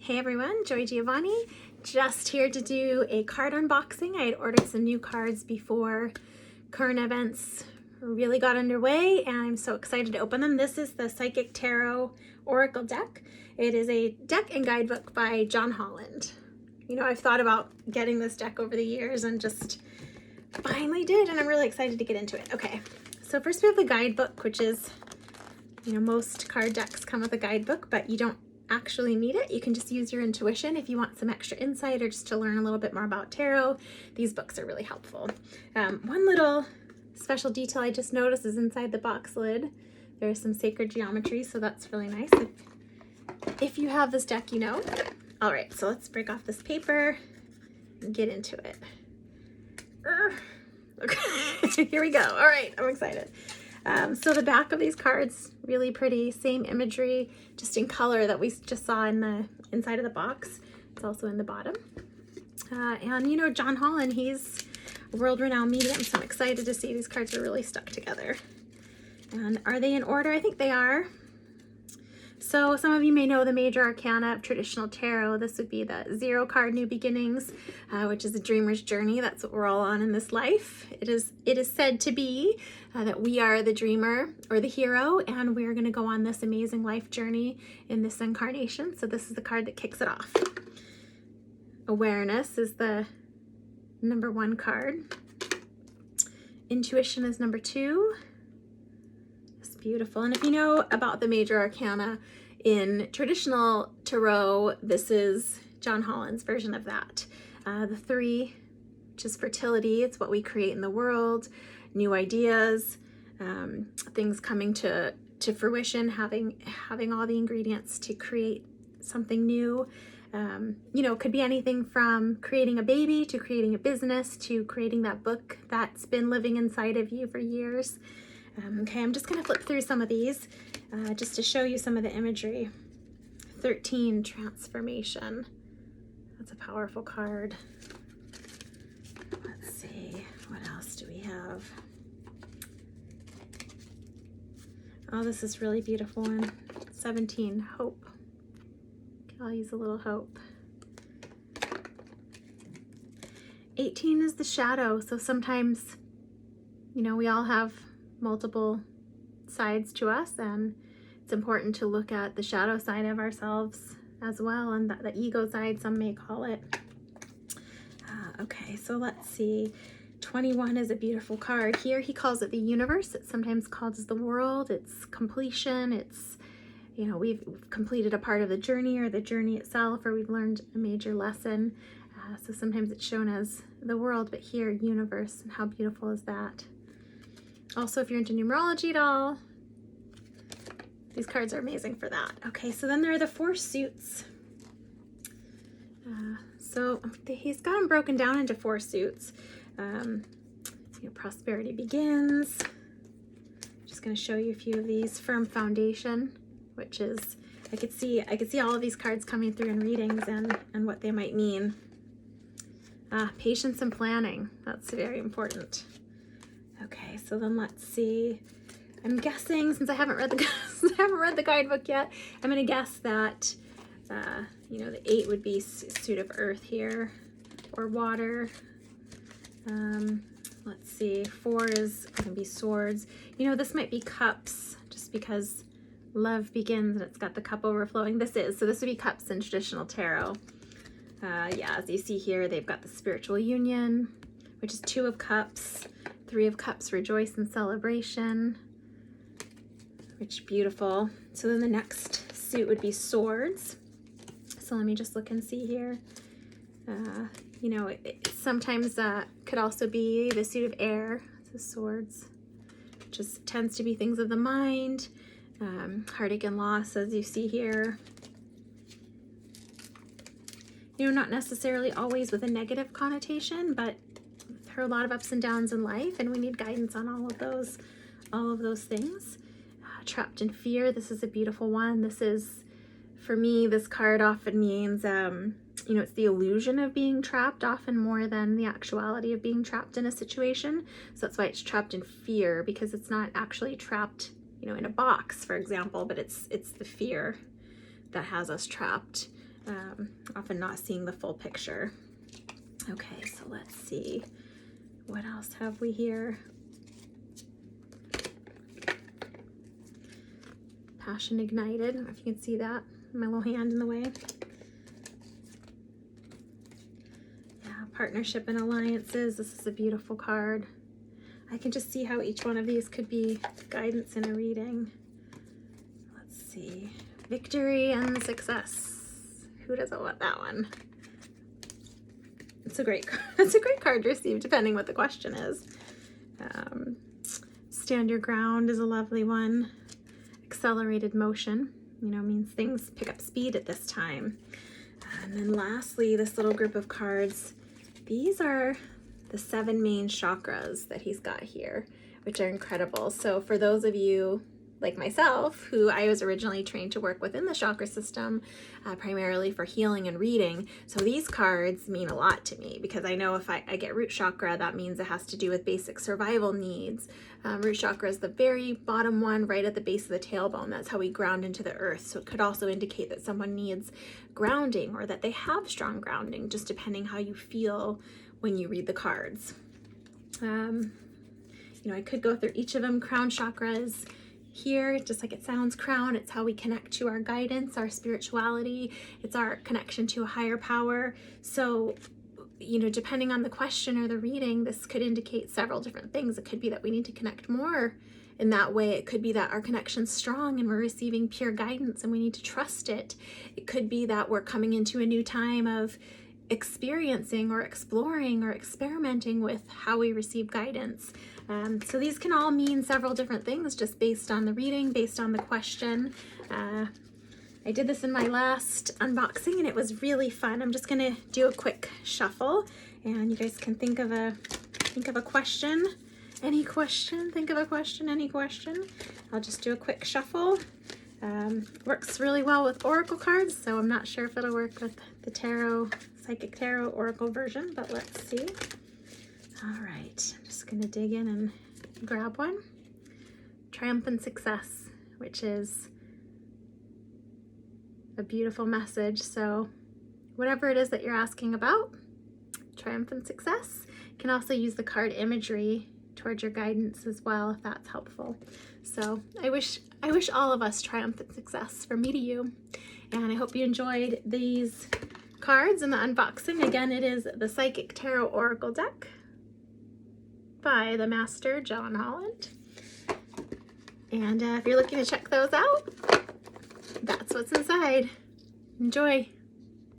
Hey everyone, Giovanni. Just here to do a card unboxing. I had ordered some new cards before current events really got underway, and I'm so excited to open them. This is the Psychic Tarot Oracle deck. It is a deck and guidebook by John Holland. You know, I've thought about getting this deck over the years and just finally did, and I'm really excited to get into it. Okay, so first we have the guidebook, which is, you know, most card decks come with a guidebook, but you don't actually need it. You can just use your intuition if you want some extra insight or just to learn a little bit more about tarot. These books are really helpful. One little special detail I just noticed is inside the box lid there's some sacred geometry, so that's really nice. If you have this deck, you know. All right, so let's break off this paper and get into it. Okay, here we go. All right, I'm excited. So the back of these cards, really pretty, same imagery, just in color that we just saw in the inside of the box. It's also in the bottom. And you know, John Holland, he's a world-renowned medium, so I'm excited to see these cards are really stuck together. And are they in order? I think they are. So some of you may know the major arcana of traditional tarot. This would be the 0 card New Beginnings, which is a dreamer's journey. That's what we're all on in this life. It is said to be that we are the dreamer or the hero, and we're going to go on this amazing life journey in this incarnation. So this is the card that kicks it off. Awareness is the number 1 card. Intuition is number 2. Beautiful. And if you know about the major arcana in traditional tarot, this is John Holland's version of that. The 3, which is fertility, it's what we create in the world, new ideas, things coming to fruition, having all the ingredients to create something new. You know, it could be anything from creating a baby to creating a business to creating that book that's been living inside of you for years. Okay, I'm just going to flip through some of these just to show you some of the imagery. 13, transformation. That's a powerful card. Let's see, what else do we have? Oh, this is really beautiful one. 17, hope. I'll use a little hope. 18 is the shadow. So sometimes, you know, we all have multiple sides to us, and it's important to look at the shadow side of ourselves as well, and the ego side, some may call it. Okay, so let's see. 21 is a beautiful card. Here he calls it the universe. It's sometimes called as the world. It's completion. It's, you know, we've completed a part of the journey or the journey itself, or we've learned a major lesson. So sometimes it's shown as the world, but here, universe. And how beautiful is that? Also, if you're into numerology at all, these cards are amazing for that. Okay, so then there are the 4 suits. So he's got them broken down into 4 suits. You know, prosperity begins. Just going to show you a few of these. Firm foundation, which is, I could see all of these cards coming through in readings and what they might mean. Patience and planning. That's very important. Okay, so then let's see. I'm guessing, since I haven't read the guidebook yet, I'm going to guess that you know, the 8 would be suit of earth here, or water. Let's see. 4 is going to be swords. You know, this might be cups, just because love begins and it's got the cup overflowing. So this would be cups in traditional tarot. Yeah, as you see here, they've got the spiritual union, which is 2 of cups. 3 of cups, rejoice and celebration, which is beautiful. So then the next suit would be swords. So let me just look and see here. You know, it sometimes could also be the suit of air, so swords, just tends to be things of the mind, heartache and loss, as you see here. You know, not necessarily always with a negative connotation, but there are a lot of ups and downs in life, and we need guidance on all of those things. Trapped in fear. This is a beautiful one. This is, for me, this card often means, you know, it's the illusion of being trapped often more than the actuality of being trapped in a situation. So that's why it's trapped in fear, because it's not actually trapped, you know, in a box, for example, but it's the fear that has us trapped. often not seeing the full picture. Okay, so let's see. What else have we here? Passion ignited. I don't know if you can see that. My little hand in the way. Yeah, partnership and alliances. This is a beautiful card. I can just see how each one of these could be guidance in a reading. Let's see. Victory and success. Who doesn't want that one? It's a great card to receive, depending what the question is. Stand your ground is a lovely one. Accelerated motion, you know, means things pick up speed at this time. And then lastly, this little group of cards, these are the 7 main chakras that he's got here, which are incredible. So for those of you like myself, who I was originally trained to work within the chakra system, primarily for healing and reading. So these cards mean a lot to me, because I know if I get root chakra, that means it has to do with basic survival needs. Root chakra is the very bottom one right at the base of the tailbone. That's how we ground into the earth. So it could also indicate that someone needs grounding, or that they have strong grounding, just depending how you feel when you read the cards. You know, I could go through each of them. Crown chakras. Here, just like it sounds, crown, it's how we connect to our guidance, our spirituality. It's our connection to a higher power. So, you know, depending on the question or the reading, this could indicate several different things. It could be that we need to connect more in that way. It could be that our connection's strong and we're receiving pure guidance and we need to trust it. It could be that we're coming into a new time of experiencing or exploring or experimenting with how we receive guidance. So these can all mean several different things just based on the reading, based on the question. I did this in my last unboxing and it was really fun. I'm just gonna do a quick shuffle and you guys can think of a question, any question, think of a question, any question. I'll just do a quick shuffle. Works really well with oracle cards, so I'm not sure if it'll work with the tarot, psychic tarot oracle version, but let's see. All right, I'm just gonna dig in and grab one. Triumphant success, which is a beautiful message. So whatever it is that you're asking about, triumphant success. You can also use the card imagery towards your guidance as well, if that's helpful. So I wish all of us triumphant success from me to you. And I hope you enjoyed these cards and the unboxing. Again, it is the Psychic Tarot Oracle deck by the master, John Holland. And if you're looking to check those out, that's what's inside. Enjoy.